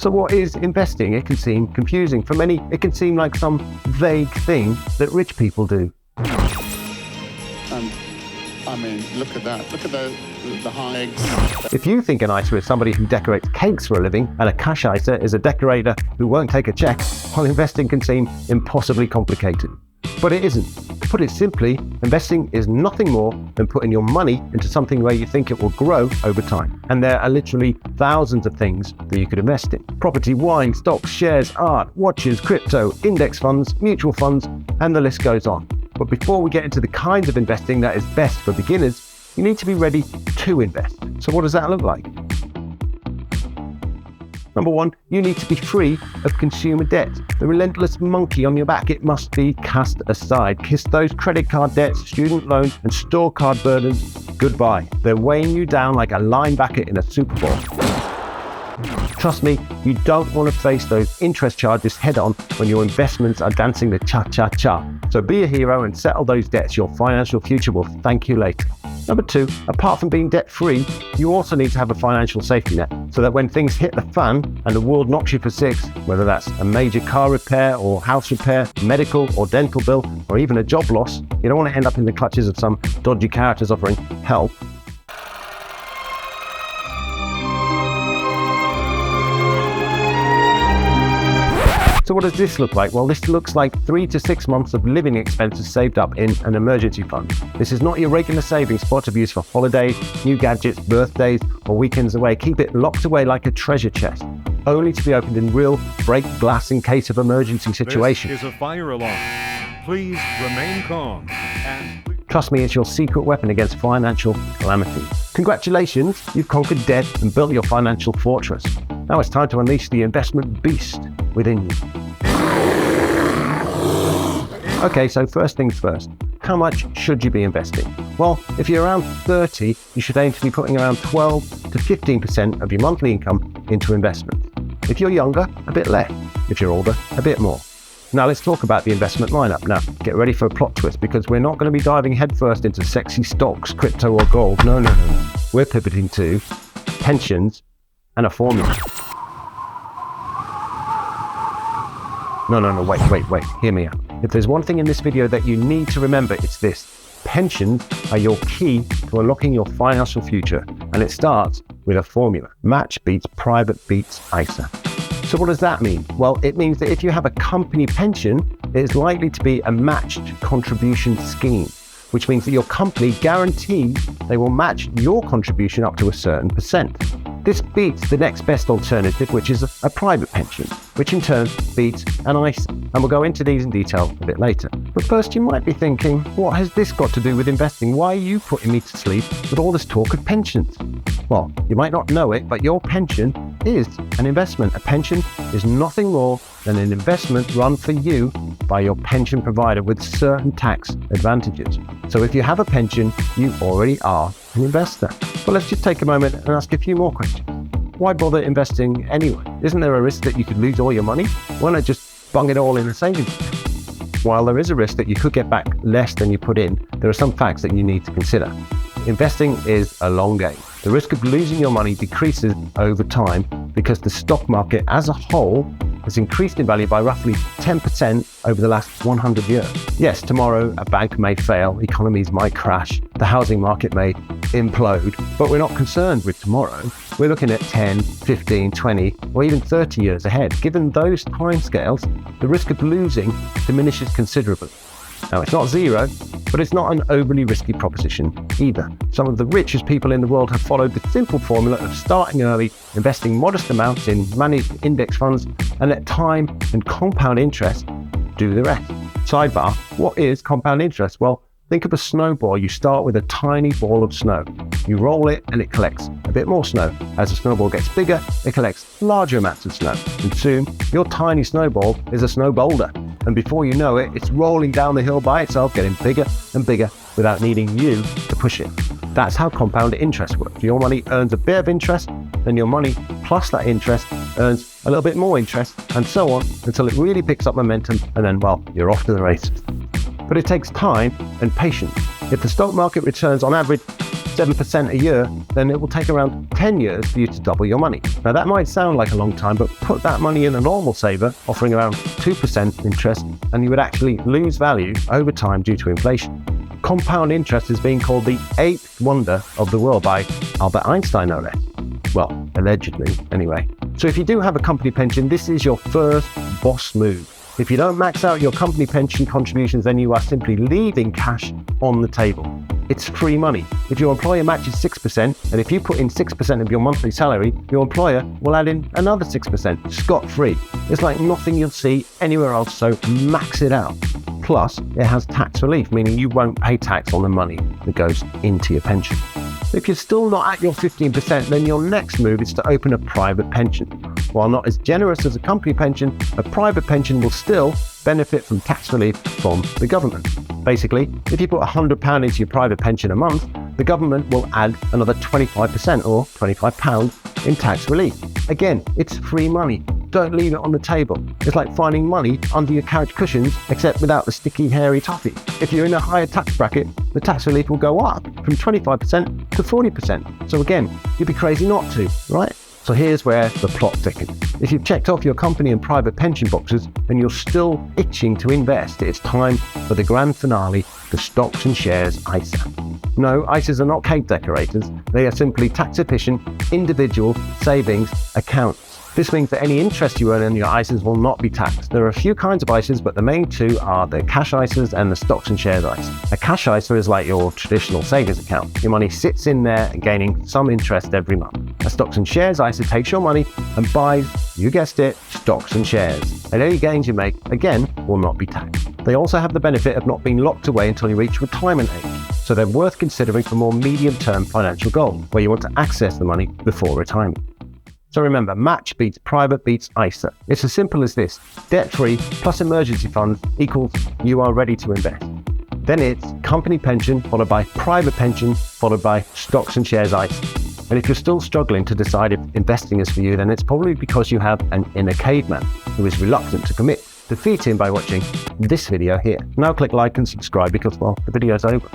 So what is investing? It can seem confusing. For many, it can seem like some vague thing that rich people do. I mean, look at that. Look at the high eggs. If you think an ISA is somebody who decorates cakes for a living and a cash ISA is a decorator who won't take a check, well, investing can seem impossibly complicated. But it isn't. To put it simply, investing is nothing more than putting your money into something where you think it will grow over time. And there are literally thousands of things that you could invest in. Property, wine, stocks, shares, art, watches, crypto, index funds, mutual funds, and the list goes on. But before we get into the kinds of investing that is best for beginners, you need to be ready to invest. So what does that look like? Number one, you need to be free of consumer debt. The relentless monkey on your back, it must be cast aside. Kiss those credit card debts, student loans, and store card burdens goodbye. They're weighing you down like a linebacker in a Super Bowl. Trust me, you don't want to face those interest charges head on when your investments are dancing the cha-cha-cha. So be a hero and settle those debts. Your financial future will thank you later. Number two, apart from being debt-free, you also need to have a financial safety net so that when things hit the fan and the world knocks you for six, whether that's a major car repair or house repair, medical or dental bill, or even a job loss, you don't want to end up in the clutches of some dodgy characters offering help. So what does this look like? Well, this looks like 3 to 6 months of living expenses saved up in an emergency fund. This is not your regular savings spot to be used for holidays, new gadgets, birthdays, or weekends away. Keep it locked away like a treasure chest, only to be opened in real break glass in case of emergency situation. This is a fire alarm. Please remain calm. Trust me, it's your secret weapon against financial calamity. Congratulations, you've conquered debt and built your financial fortress. Now it's time to unleash the investment beast within you. Okay, so first things first. How much should you be investing? Well, if you're around 30, you should aim to be putting around 12 to 15% of your monthly income into investment. If you're younger, a bit less. If you're older, a bit more. Now let's talk about the investment lineup. Now, get ready for a plot twist because we're not going to be diving headfirst into sexy stocks, crypto or gold. No. We're pivoting to pensions and a formula. No, wait, hear me out. If there's one thing in this video that you need to remember, it's this. Pensions are your key to unlocking your financial future, and it starts with a formula. Match beats private beats ISA. So what does that mean? Well, it means that if you have a company pension, it is likely to be a matched contribution scheme, which means that your company guarantees they will match your contribution up to a certain percent. This beats the next best alternative, which is a private pension, which in turn beats an ISA. And we'll go into these in detail a bit later. But first, you might be thinking, what has this got to do with investing? Why are you putting me to sleep with all this talk of pensions? Well, you might not know it, but your pension is an investment. A pension is nothing more than an investment run for you by your pension provider with certain tax advantages. So if you have a pension, you already are an investor. But let's just take a moment and ask a few more questions. Why bother investing anyway? Isn't there a risk that you could lose all your money? Why not just bung it all in a savings account? While there is a risk that you could get back less than you put in, there are some facts that you need to consider. Investing is a long game. The risk of losing your money decreases over time because the stock market as a whole has increased in value by roughly 10% over the last 100 years. Yes, tomorrow a bank may fail, economies might crash, the housing market may implode, but we're not concerned with tomorrow. We're looking at 10, 15, 20, or even 30 years ahead. Given those timescales, the risk of losing diminishes considerably. Now, it's not zero, but it's not an overly risky proposition either. Some of the richest people in the world have followed the simple formula of starting early, investing modest amounts in managed index funds, and let time and compound interest do the rest. Sidebar, what is compound interest? Well, think of a snowball. You start with a tiny ball of snow. You roll it and it collects a bit more snow. As the snowball gets bigger, it collects larger amounts of snow. And soon, your tiny snowball is a snow boulder. And before you know it, it's rolling down the hill by itself, getting bigger and bigger without needing you to push it. That's how compound interest works. Your money earns a bit of interest, then your money plus that interest earns a little bit more interest, and so on until it really picks up momentum, and then, well, you're off to the races. But it takes time and patience. If the stock market returns on average 7% a year, then it will take around 10 years for you to double your money. Now that might sound like a long time, but put that money in a normal saver offering around 2% interest and you would actually lose value over time due to inflation. Compound interest is being called the eighth wonder of the world by Albert Einstein, no less. Well, allegedly, anyway. So if you do have a company pension, this is your first boss move. If you don't max out your company pension contributions, then you are simply leaving cash on the table. It's free money. If your employer matches 6%, and if you put in 6% of your monthly salary, your employer will add in another 6%, scot-free. It's like nothing you'll see anywhere else, so max it out. Plus, it has tax relief, meaning you won't pay tax on the money that goes into your pension. If you're still not at your 15%, then your next move is to open a private pension. While not as generous as a company pension, a private pension will still benefit from tax relief from the government. Basically, if you put £100 into your private pension a month, the government will add another 25% or £25 in tax relief. Again, it's free money. Don't leave it on the table. It's like finding money under your couch cushions, except without the sticky, hairy toffee. If you're in a higher tax bracket, the tax relief will go up from 25% to 40%. So again, you'd be crazy not to, right? So here's where the plot thickens. If you've checked off your company and private pension boxes and you're still itching to invest, it's time for the grand finale, the stocks and shares ISA. No, ISAs are not cake decorators. They are simply tax-efficient, individual savings accounts. This means that any interest you earn in your ISAs will not be taxed. There are a few kinds of ISAs, but the main two are the cash ISAs and the stocks and shares ISA. A cash ISA is like your traditional savings account. Your money sits in there gaining some interest every month. A stocks and shares ISA takes your money and buys, you guessed it, stocks and shares. And any gains you make, again, will not be taxed. They also have the benefit of not being locked away until you reach retirement age. So they're worth considering for more medium-term financial goals, where you want to access the money before retirement. So remember, match beats private beats ISA. It's as simple as this. Debt-free plus emergency funds equals you are ready to invest. Then it's company pension followed by private pension followed by stocks and shares ISA. And if you're still struggling to decide if investing is for you, then it's probably because you have an inner caveman who is reluctant to commit. Defeat him by watching this video here. Now click like and subscribe because, well, the video's over.